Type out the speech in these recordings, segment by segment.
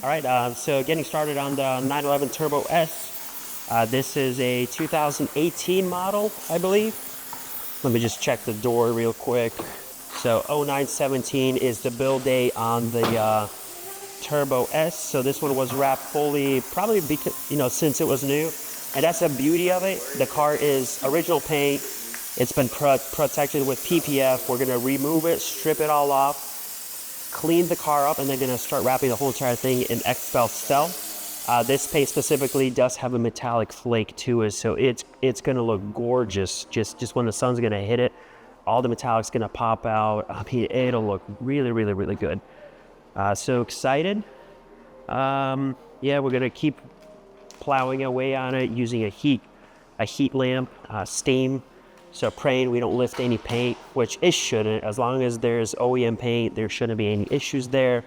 All right, so getting started on the 911 Turbo S. This is a 2018 model, I believe. Let me just check the door real quick. So 0917 is the build date on the Turbo S. So this one was wrapped fully, probably because, since it was new. And that's the beauty of it. The car is original paint. It's been protected with PPF. We're gonna remove it, strip it all off, clean the car up, and then gonna start wrapping the whole entire thing in Stealth. This paint specifically does have a metallic flake to it, so it's gonna look gorgeous. Just when the sun's gonna hit it, all the metallic's gonna pop out. I mean, it'll look really, really, really good. So excited. Yeah, we're gonna keep plowing away on it using a heat lamp, steam. So praying we don't lift any paint, which it shouldn't. As long as there's OEM paint, there shouldn't be any issues there.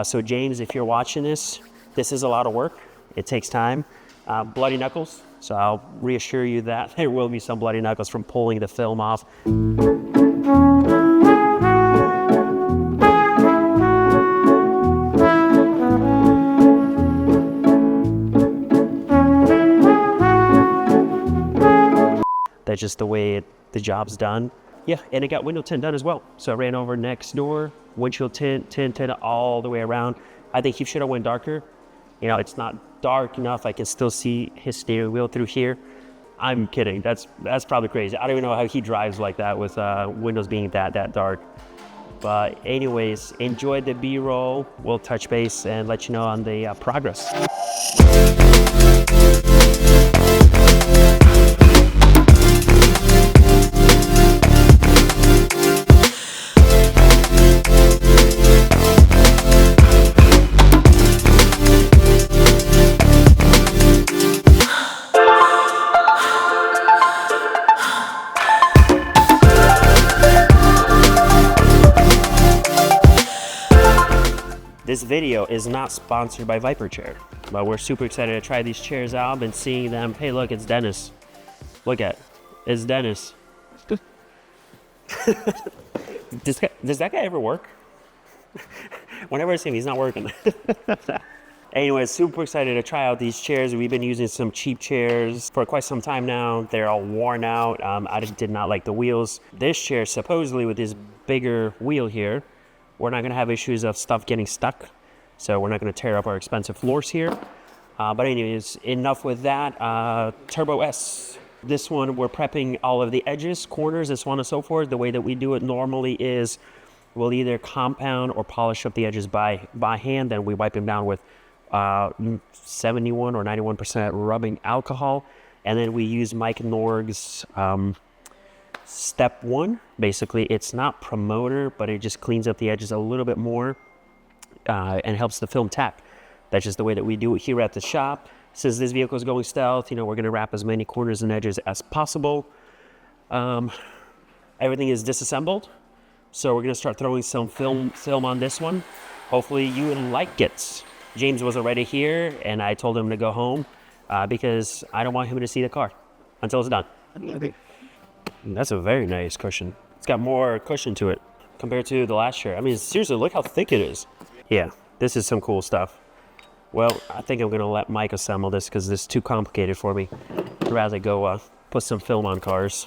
So James, if you're watching this is a lot of work. It takes time. Bloody knuckles. So I'll reassure you that there will be some bloody knuckles from pulling the film off. That's just the way the job's done. Yeah, and it got window tint done as well. So I ran over next door, windshield tint all the way around. I think he should have went darker. It's not dark enough. I can still see his steering wheel through here. I'm kidding. That's probably crazy. I don't even know how he drives like that with windows being that dark. But anyways, enjoy the B-roll. We'll touch base and let you know on the progress. This video is not sponsored by Viper Chair, but we're super excited to try these chairs out. I've been seeing them. Hey, look, it's Dennis. Look at it. It's Dennis. Does that guy ever work? Whenever I see him, he's not working. Anyways, super excited to try out these chairs. We've been using some cheap chairs for quite some time now. They're all worn out. I just did not like the wheels. This chair, supposedly with this bigger wheel here, we're not gonna have issues of stuff getting stuck. So we're not gonna tear up our expensive floors here. But anyways, enough with that. Turbo S. This one, we're prepping all of the edges, corners, and so on and so forth. The way that we do it normally is we'll either compound or polish up the edges by hand. Then we wipe them down with 71 or 91% rubbing alcohol. And then we use Mike Norg's Step 1. Basically, it's not promoter, but it just cleans up the edges a little bit more and helps the film tack. That's just the way that we do it here at the shop. Since this vehicle is going stealth, we're going to wrap as many corners and edges as possible. Everything is disassembled, so we're going to start throwing some film on this one. Hopefully you like it. James was already here, and I told him to go home because I don't want him to see the car until it's done. That's a very nice cushion. It's got more cushion to it compared to the last chair. I mean, seriously, look how thick it is. Yeah, this is some cool stuff. Well, I think I'm going to let Mike assemble this because this is too complicated for me. I'd rather go put some film on cars.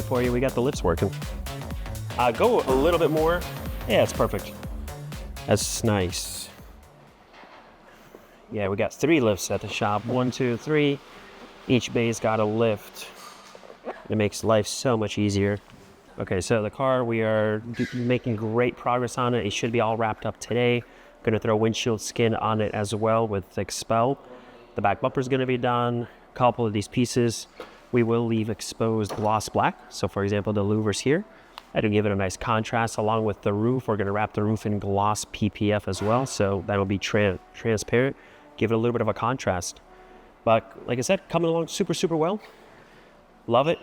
for you. We got the lifts working. Go a little bit more. Yeah, it's perfect. That's nice. Yeah, we got 3 lifts at the shop. 1, 2, 3. Each bay's got a lift. It makes life so much easier. Okay, so the car, we are making great progress on it. It should be all wrapped up today. Gonna throw windshield skin on it as well with Expel. The back bumper's gonna be done. A couple of these pieces we will leave exposed gloss black. So for example, the louvers here, that'll give it a nice contrast. Along with the roof, we're gonna wrap the roof in gloss PPF as well. So that'll be transparent, give it a little bit of a contrast. But like I said, coming along super well. Love it.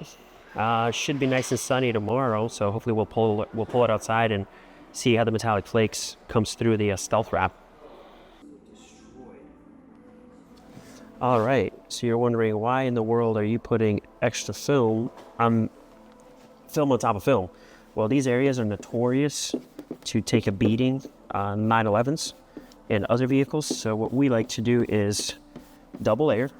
Should be nice and sunny tomorrow, so hopefully we'll pull it outside and see how the metallic flakes comes through the Stealth wrap. All right, so you're wondering why in the world are you putting extra film on top of film? Well, these areas are notorious to take a beating on 911s and other vehicles. So what we like to do is double layer,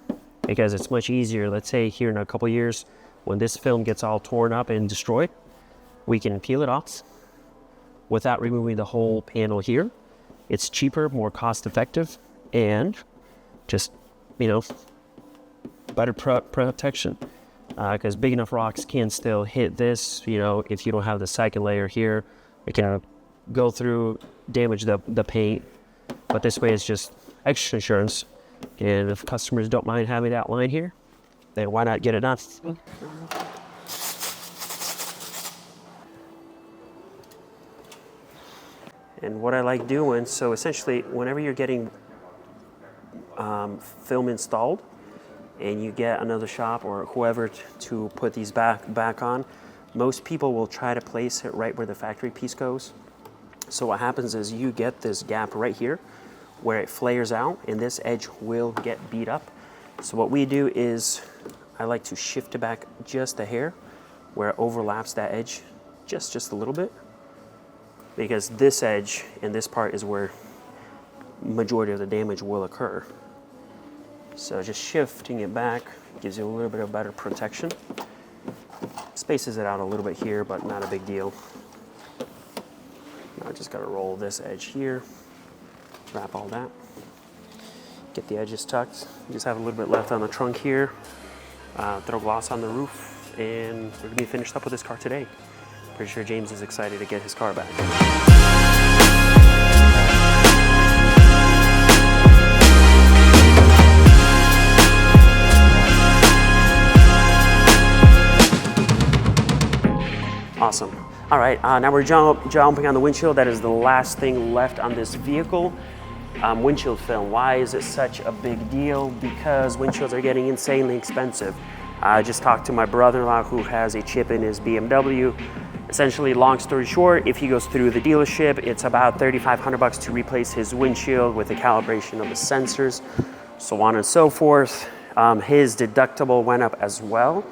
because it's much easier. Let's say here in a couple years, when this film gets all torn up and destroyed, we can peel it off without removing the whole panel here. It's cheaper, more cost effective, and just, you know, better protection. Because big enough rocks can still hit this, you know, if you don't have the second layer here, it can go through, damage the paint. But this way it's just extra insurance. And if customers don't mind having that line here, then why not get it done? And what I like doing, so essentially whenever you're getting film installed and you get another shop or whoever to put these back on, most people will try to place it right where the factory piece goes. So what happens is you get this gap right here where it flares out and this edge will get beat up. So what we do is I like to shift it back just a hair where it overlaps that edge just a little bit, because this edge and this part is where majority of the damage will occur. So just shifting it back gives you a little bit of better protection. Spaces it out a little bit here, but not a big deal. Now I just gotta roll this edge here, wrap all that, get the edges tucked. You just have a little bit left on the trunk here. Throw gloss on the roof, and we're gonna be finished up with this car today. Pretty sure James is excited to get his car back. Awesome. All right, now we're jumping on the windshield. That is the last thing left on this vehicle. Windshield film. Why is it such a big deal? Because windshields are getting insanely expensive. I just talked to my brother-in-law who has a chip in his BMW. Essentially, long story short, if he goes through the dealership, it's about $3,500 to replace his windshield with the calibration of the sensors, so on and so forth. His deductible went up as well.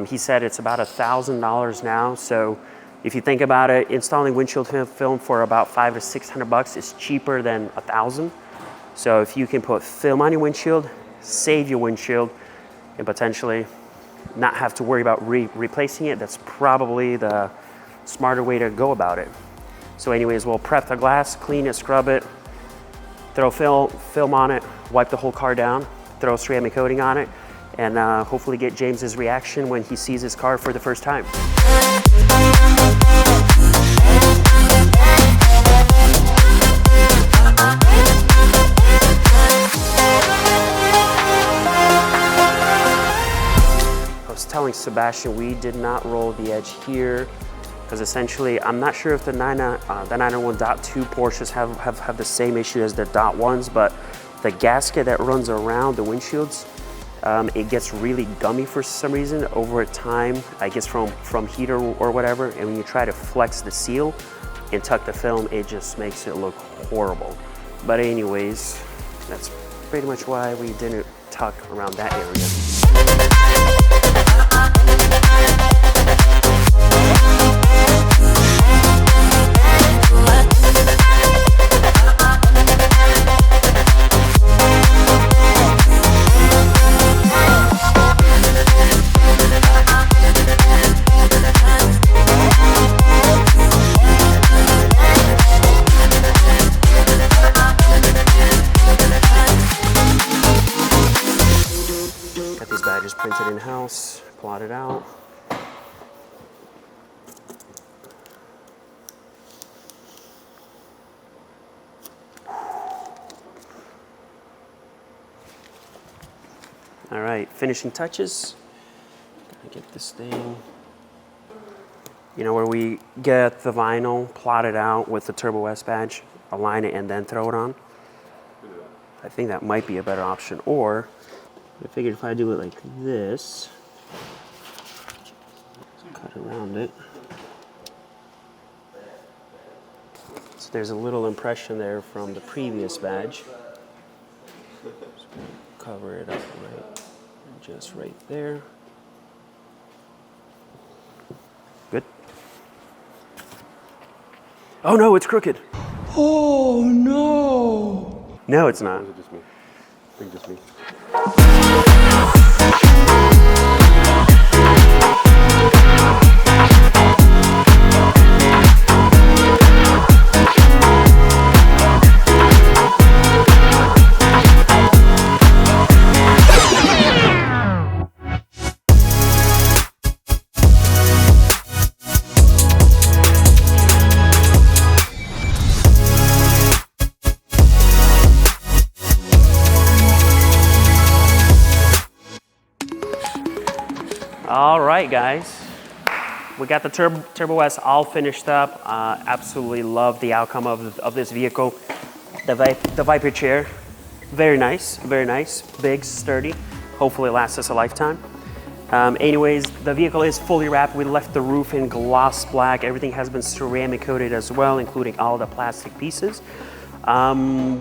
He said it's about $1,000 now. So if you think about it, installing windshield film for about $500 to $600 is cheaper than $1,000. So if you can put film on your windshield, save your windshield, and potentially not have to worry about replacing it, that's probably the smarter way to go about it. So anyways, we'll prep the glass, clean it, scrub it, throw film on it, wipe the whole car down, throw ceramic coating on it, and hopefully get James's reaction when he sees his car for the first time. I was telling Sebastian we did not roll the edge here, because essentially I'm not sure if the 991.2 Porsches have the same issue as the .1s, but the gasket that runs around the windshields, it gets really gummy for some reason over time, I guess from heat or whatever, and when you try to flex the seal and tuck the film, it just makes it look horrible. But anyways, that's pretty much why we didn't tuck around that area. plot it out. All right, finishing touches. Gotta get this thing. You know, where we get the vinyl plotted out with the Turbo S badge, align it and then throw it on. I think that might be a better option. Or I figured if I do it like this, cut around it. So there's a little impression there from the previous badge. Just cover it up right, just right there. Good. Oh no, it's crooked. Oh no. No, it's not. Or is it just me? I think just me. All right, guys, we got the Turbo S all finished up. Absolutely love the outcome of this vehicle. The Viper chair, very nice, big, sturdy. Hopefully it lasts us a lifetime. Anyways, the vehicle is fully wrapped. We left the roof in gloss black. Everything has been ceramic coated as well, including all the plastic pieces.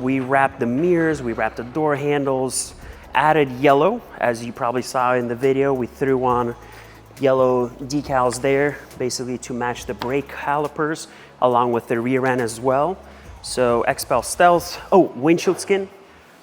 We wrapped the mirrors, we wrapped the door handles, added yellow. As you probably saw in the video, we threw on yellow decals there, basically to match the brake calipers, along with the rear end as well. So XPEL Stealth, windshield skin.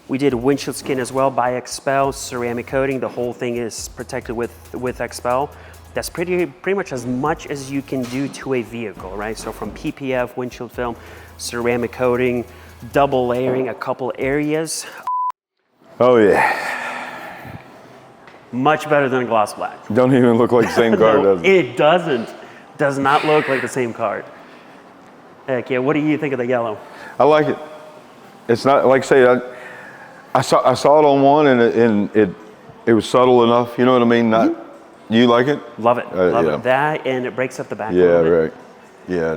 We did windshield skin as well by XPEL, ceramic coating. The whole thing is protected with XPEL. That's pretty much as much as you can do to a vehicle, right? So from PPF, windshield film, ceramic coating, double layering a couple areas. Oh yeah. Much better than a gloss black. Don't even look like the same car, No, does it? It doesn't. Does not look like the same car. Heck yeah, what do you think of the yellow? I like it. It's not, like I say, I saw it on one and it was subtle enough, you know what I mean? Not, you like it? Love it, love yeah. it. That, and it breaks up the back a Yeah, little bit. right. Yeah,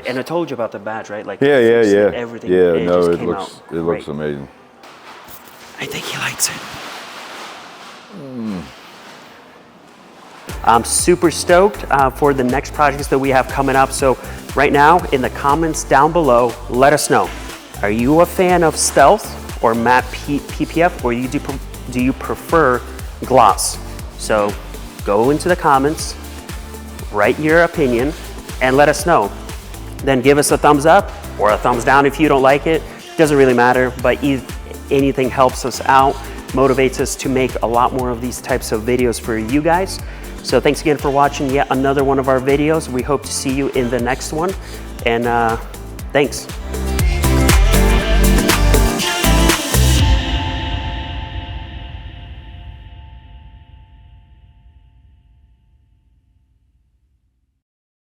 And I told you about the badge, right? Like yeah. everything. Yeah, it no, just it came looks out great. amazing. I think he likes it. I'm super stoked for the next projects that we have coming up. So right now, in the comments down below, let us know. Are you a fan of Stealth or matte PPF, or do you prefer gloss? So go into the comments, write your opinion, and let us know. Then give us a thumbs up or a thumbs down if you don't like it. Doesn't really matter, but anything helps us out, motivates us to make a lot more of these types of videos for you guys. So thanks again for watching yet another one of our videos. We hope to see you in the next one, and thanks.